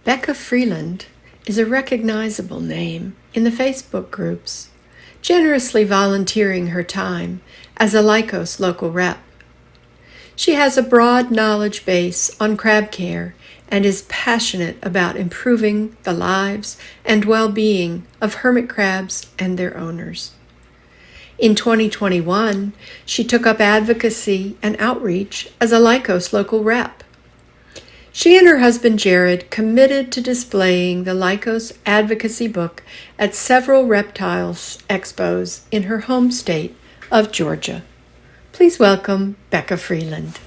Becca Freeland is a recognizable name in the Facebook groups, generously volunteering her time as a Lycos local rep. She has a broad knowledge base on crab care and is passionate about improving the lives and well-being of hermit crabs and their owners. In 2021, she took up advocacy and outreach as a Lycos local rep. She and her husband Jared committed to displaying the Lycos advocacy book at several reptiles expos in her home state of Georgia. Please welcome Becca Freeland.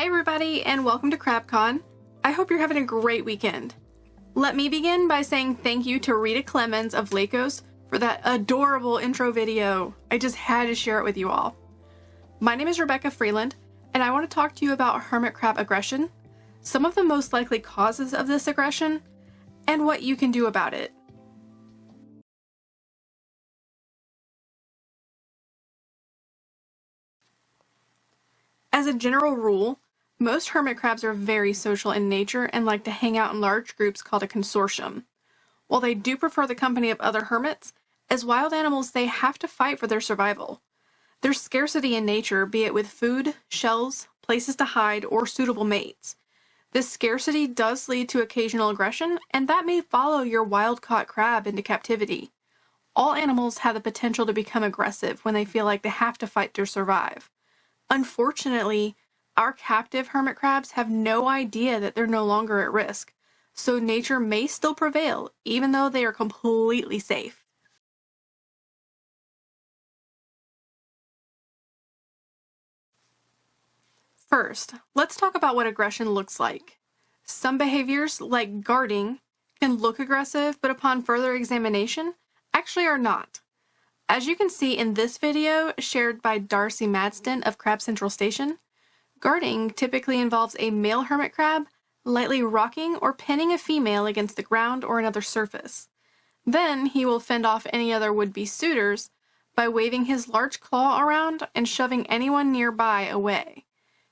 Hi everybody and welcome to CrabCon. I hope you're having a great weekend. Let me begin by saying thank you to Rita Clemens of Lycos for that adorable intro video. I just had to share it with you all. My name is Rebecca Freeland and I want to talk to you about hermit crab aggression, some of the most likely causes of this aggression, and what you can do about it. As a general rule, most hermit crabs are very social in nature and like to hang out in large groups called a consortium. While they do prefer the company of other hermits, as wild animals they have to fight for their survival. There's scarcity in nature, be it with food, shells, places to hide, or suitable mates. This scarcity does lead to occasional aggression, and that may follow your wild-caught crab into captivity. All animals have the potential to become aggressive when they feel like they have to fight to survive. Unfortunately, our captive hermit crabs have no idea that they're no longer at risk, so nature may still prevail even though they are completely safe. First, let's talk about what aggression looks like. Some behaviors, like guarding, can look aggressive, but upon further examination, actually are not. As you can see in this video shared by Darcy Madston of Crab Central Station, guarding typically involves a male hermit crab lightly rocking or pinning a female against the ground or another surface. Then he will fend off any other would-be suitors by waving his large claw around and shoving anyone nearby away.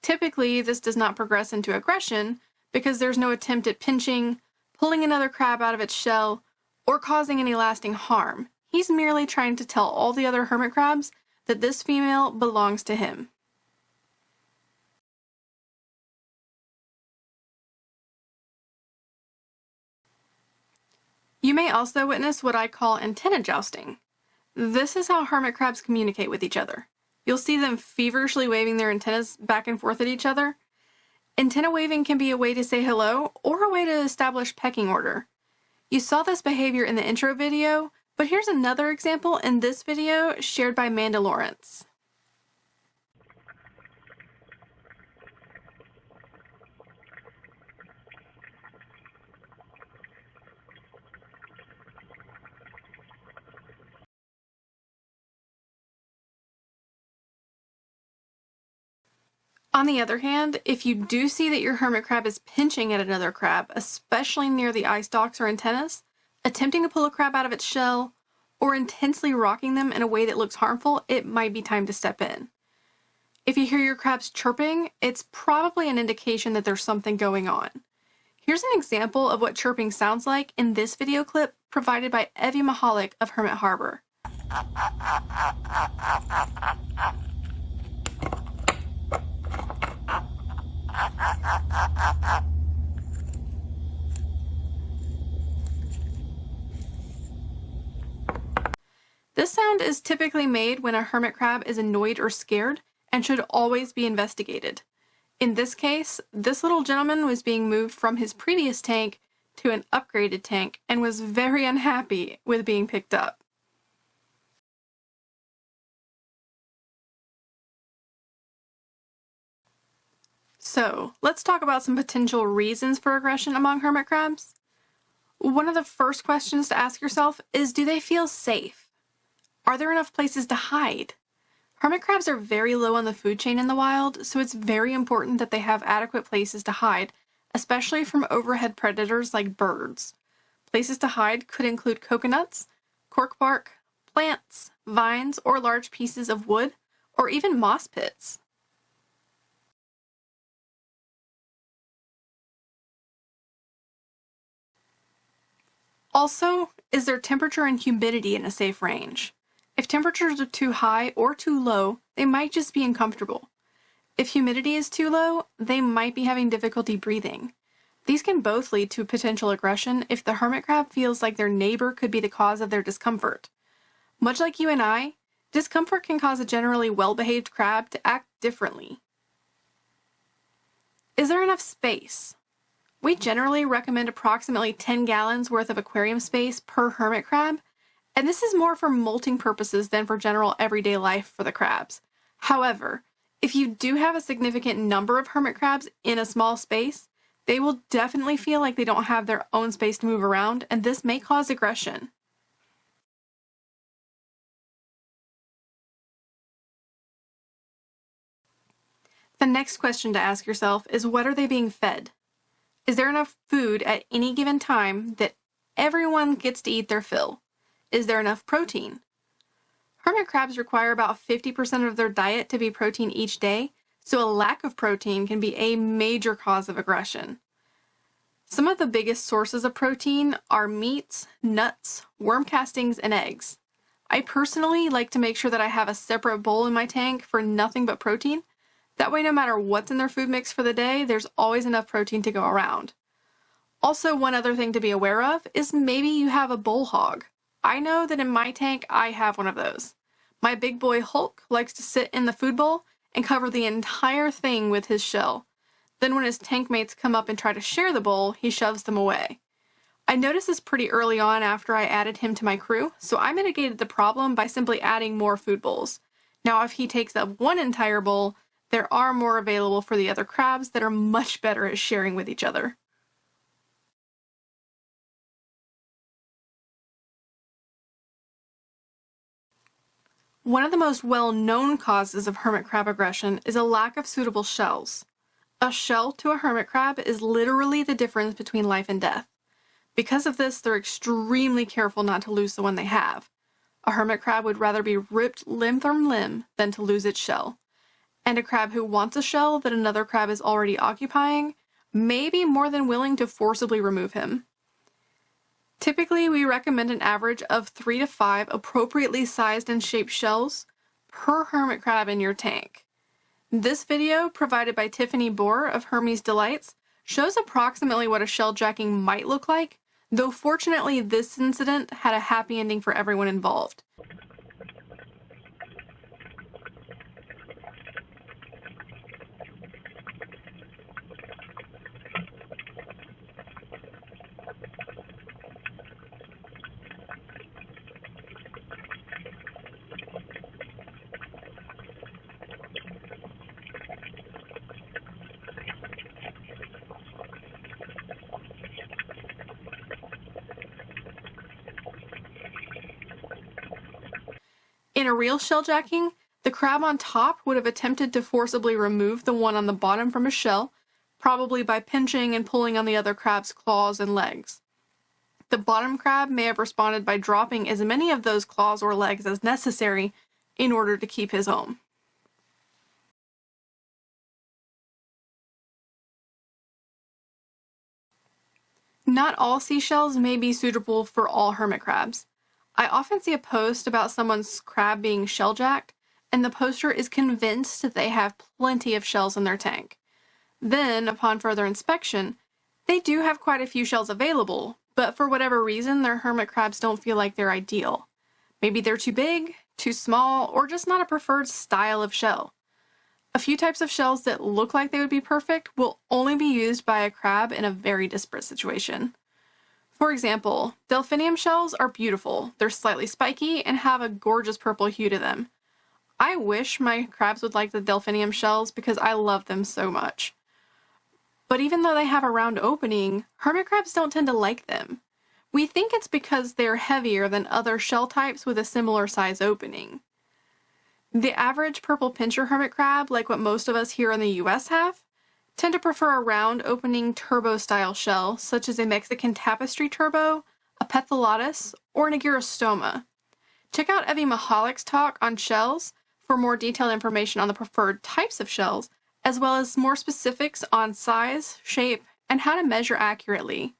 Typically, this does not progress into aggression because there's no attempt at pinching, pulling another crab out of its shell, or causing any lasting harm. He's merely trying to tell all the other hermit crabs that this female belongs to him. You may also witness what I call antenna jousting. This is how hermit crabs communicate with each other. You'll see them feverishly waving their antennas back and forth at each other. Antenna waving can be a way to say hello or a way to establish pecking order. You saw this behavior in the intro video, but here's another example in this video shared by Amanda Lawrence. On the other hand, if you do see that your hermit crab is pinching at another crab, especially near the eye stalks or antennas, attempting to pull a crab out of its shell, or intensely rocking them in a way that looks harmful, it might be time to step in. If you hear your crabs chirping, it's probably an indication that there's something going on. Here's an example of what chirping sounds like in this video clip provided by Evie Mahalik of Hermit Harbor. This sound is typically made when a hermit crab is annoyed or scared and should always be investigated. In this case, this little gentleman was being moved from his previous tank to an upgraded tank and was very unhappy with being picked up. So, let's talk about some potential reasons for aggression among hermit crabs. One of the first questions to ask yourself is, do they feel safe? Are there enough places to hide? Hermit crabs are very low on the food chain in the wild, so it's very important that they have adequate places to hide, especially from overhead predators like birds. Places to hide could include coconuts, cork bark, plants, vines, or large pieces of wood, or even moss pits. Also, is there temperature and humidity in a safe range? If temperatures are too high or too low, they might just be uncomfortable. If humidity is too low, they might be having difficulty breathing. These can both lead to potential aggression if the hermit crab feels like their neighbor could be the cause of their discomfort. Much like you and I, discomfort can cause a generally well-behaved crab to act differently. Is there enough space? We generally recommend approximately 10 gallons worth of aquarium space per hermit crab, and this is more for molting purposes than for general everyday life for the crabs. However, if you do have a significant number of hermit crabs in a small space, they will definitely feel like they don't have their own space to move around, and this may cause aggression. The next question to ask yourself is, what are they being fed? Is there enough food at any given time that everyone gets to eat their fill? Is there enough protein? Hermit crabs require about 50% of their diet to be protein each day, so a lack of protein can be a major cause of aggression. Some of the biggest sources of protein are meats, nuts, worm castings, and eggs. I personally like to make sure that I have a separate bowl in my tank for nothing but protein. That way, no matter what's in their food mix for the day, there's always enough protein to go around. Also, one other thing to be aware of is maybe you have a bull hog. I know that in my tank, I have one of those. My big boy Hulk likes to sit in the food bowl and cover the entire thing with his shell. Then when his tank mates come up and try to share the bowl, he shoves them away. I noticed this pretty early on after I added him to my crew, so I mitigated the problem by simply adding more food bowls. Now if he takes up one entire bowl, there are more available for the other crabs that are much better at sharing with each other. One of the most well-known causes of hermit crab aggression is a lack of suitable shells. A shell to a hermit crab is literally the difference between life and death. Because of this, they're extremely careful not to lose the one they have. A hermit crab would rather be ripped limb from limb than to lose its shell. And a crab who wants a shell that another crab is already occupying may be more than willing to forcibly remove him. Typically, we recommend an average of 3 to 5 appropriately sized and shaped shells per hermit crab in your tank. This video, provided by Tiffany Bohr of Hermes Delights, shows approximately what a shell jacking might look like, though fortunately this incident had a happy ending for everyone involved. In a real shell jacking, The crab on top would have attempted to forcibly remove the one on the bottom from his shell, probably by pinching and pulling on the other crab's claws and legs. The bottom crab may have responded by dropping as many of those claws or legs as necessary in order to keep his home. Not all seashells may be suitable for all hermit crabs. I often see a post about someone's crab being shell-jacked, and the poster is convinced that they have plenty of shells in their tank. Then, upon further inspection, they do have quite a few shells available, but for whatever reason, their hermit crabs don't feel like they're ideal. Maybe they're too big, too small, or just not a preferred style of shell. A few types of shells that look like they would be perfect will only be used by a crab in a very disparate situation. For example, delphinium shells are beautiful. They're slightly spiky and have a gorgeous purple hue to them. I wish my crabs would like the delphinium shells because I love them so much. But even though they have a round opening, hermit crabs don't tend to like them. We think it's because they're heavier than other shell types with a similar size opening. The average purple pincher hermit crab, like what most of us here in the US have, tend to prefer a round opening turbo-style shell, such as a Mexican tapestry turbo, a Pethalotus, or an agorastoma. Check out Evie Mahalik's talk on shells for more detailed information on the preferred types of shells, as well as more specifics on size, shape, and how to measure accurately.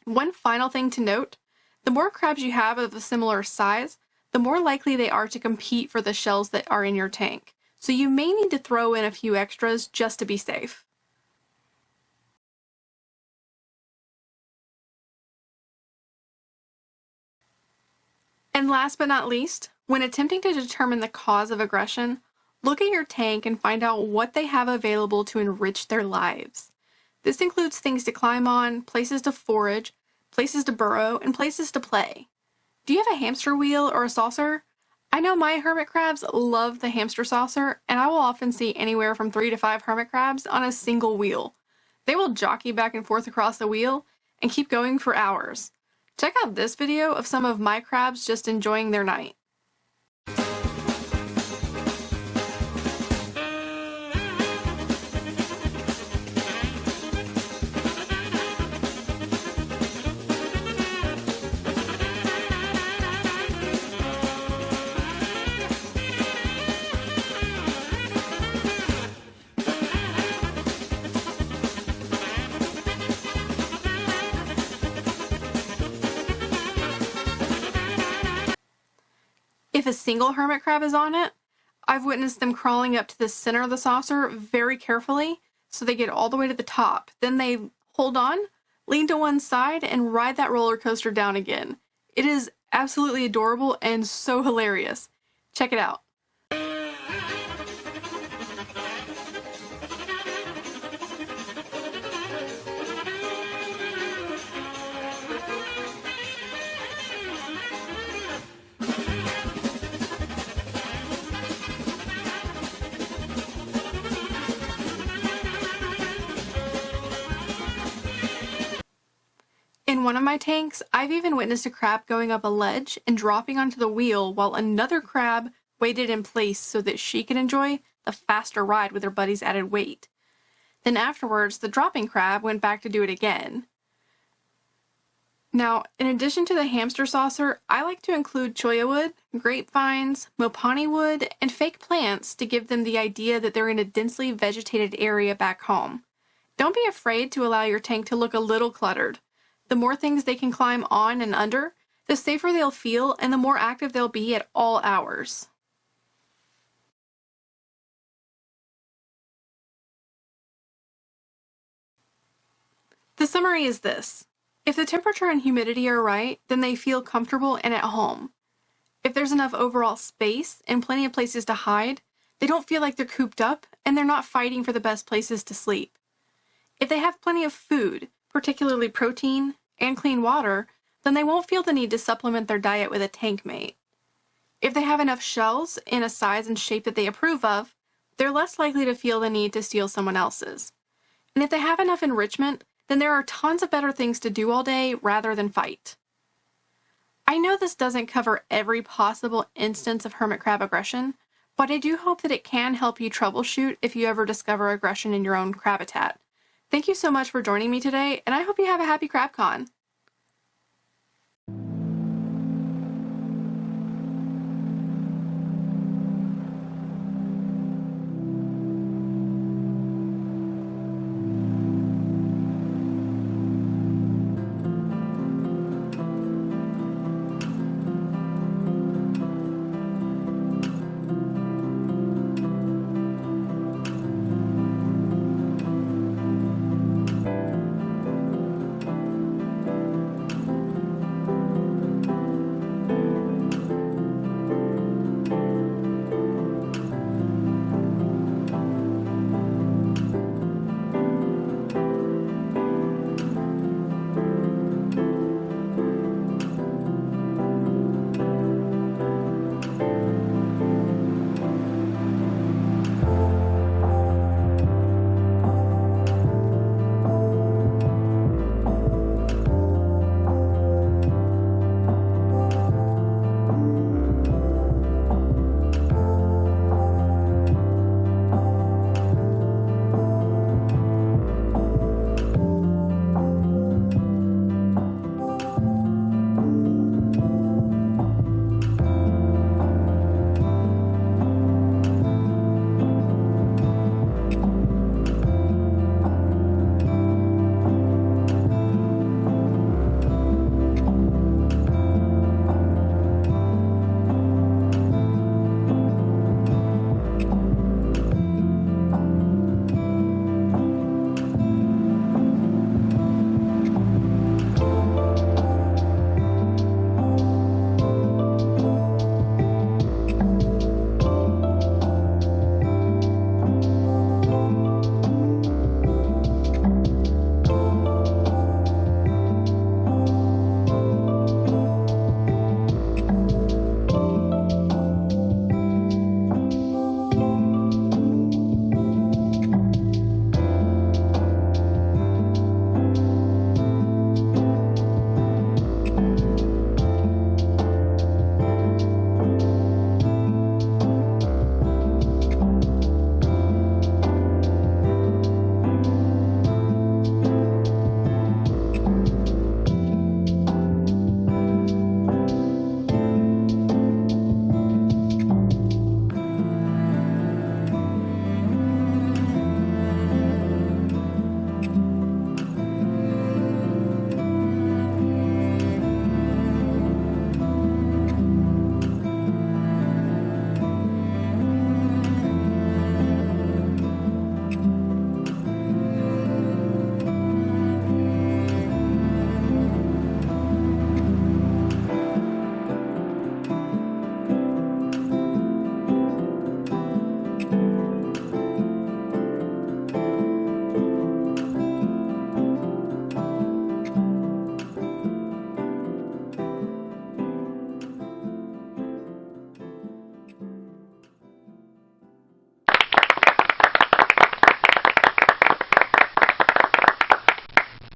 One final thing to note, the more crabs you have of a similar size, the more likely they are to compete for the shells that are in your tank, so you may need to throw in a few extras just to be safe. And last but not least, when attempting to determine the cause of aggression, look at your tank and find out what they have available to enrich their lives. This includes things to climb on, places to forage, places to burrow, and places to play. Do you have a hamster wheel or a saucer? I know my hermit crabs love the hamster saucer, and I will often see anywhere from 3 to 5 hermit crabs on a single wheel. They will jockey back and forth across the wheel and keep going for hours. Check out this video of some of my crabs just enjoying their night. If a single hermit crab is on it, I've witnessed them crawling up to the center of the saucer very carefully so they get all the way to the top. Then they hold on, lean to one side, and ride that roller coaster down again. It is absolutely adorable and so hilarious. Check it out. In one of my tanks, I've even witnessed a crab going up a ledge and dropping onto the wheel while another crab waited in place so that she could enjoy the faster ride with her buddy's added weight. Then afterwards, the dropping crab went back to do it again. Now, in addition to the hamster saucer, I like to include cholla wood, grapevines, mopani wood, and fake plants to give them the idea that they're in a densely vegetated area back home. Don't be afraid to allow your tank to look a little cluttered. The more things they can climb on and under, the safer they'll feel and the more active they'll be at all hours. The summary is this. If the temperature and humidity are right, then they feel comfortable and at home. If there's enough overall space and plenty of places to hide, they don't feel like they're cooped up and they're not fighting for the best places to sleep. If they have plenty of food, particularly protein, and clean water, then they won't feel the need to supplement their diet with a tank mate. If they have enough shells in a size and shape that they approve of, they're less likely to feel the need to steal someone else's. And if they have enough enrichment, then there are tons of better things to do all day rather than fight. I know this doesn't cover every possible instance of hermit crab aggression, but I do hope that it can help you troubleshoot if you ever discover aggression in your own crab habitat. Thank you so much for joining me today, and I hope you have a happy CrabCon!